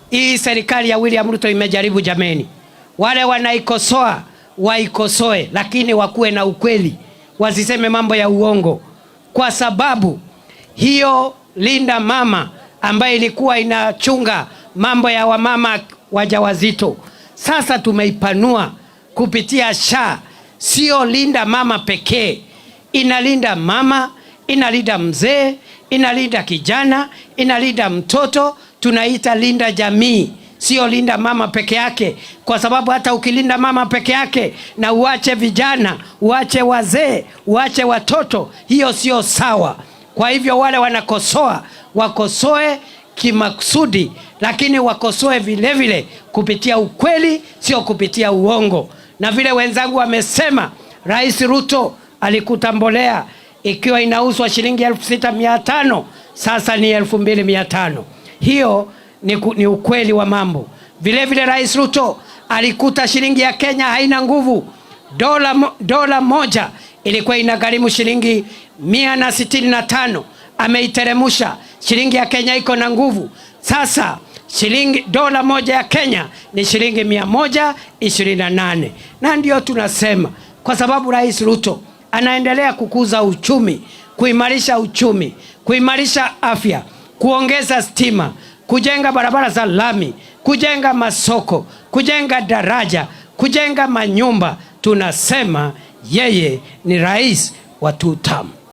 Hii serikali ya William Ruto imejaribu jameni. Wale wanaikosoa waikosoe, lakini wakuwe na ukweli, wasiseme mambo ya uongo, kwa sababu hiyo Linda Mama ambaye ilikuwa inachunga mambo ya wamama wajawazito, sasa tumeipanua kupitia SHA. Sio Linda Mama pekee, inalinda mama, inalinda mzee, inalinda kijana, inalinda mtoto. Tunaita Linda Jamii, sio Linda Mama peke yake, kwa sababu hata ukilinda mama peke yake na uache vijana, uache wazee, uache watoto, hiyo sio sawa. Kwa hivyo wale wanakosoa wakosoe kimakusudi, lakini wakosoe vile vile kupitia ukweli, sio kupitia uongo. Na vile wenzangu wamesema, Rais Ruto alikuta mbolea ikiwa inauzwa shilingi 6,500, sasa ni 2,500. Hiyo ni ukweli wa mambo. Vile vile Rais Ruto alikuta shilingi ya Kenya haina nguvu. Dola moja ilikuwa inagharimu shilingi 165, ameiteremusha. Shilingi ya Kenya iko na nguvu. Sasa dola moja ya Kenya ni shilingi 128. Na ndio tunasema, kwa sababu Rais Ruto anaendelea kukuza uchumi, kuimarisha uchumi, kuimarisha afya, kuongeza stima, kujenga barabara za lami, kujenga masoko, kujenga daraja, kujenga manyumba. Tunasema yeye ni rais wa 2 term.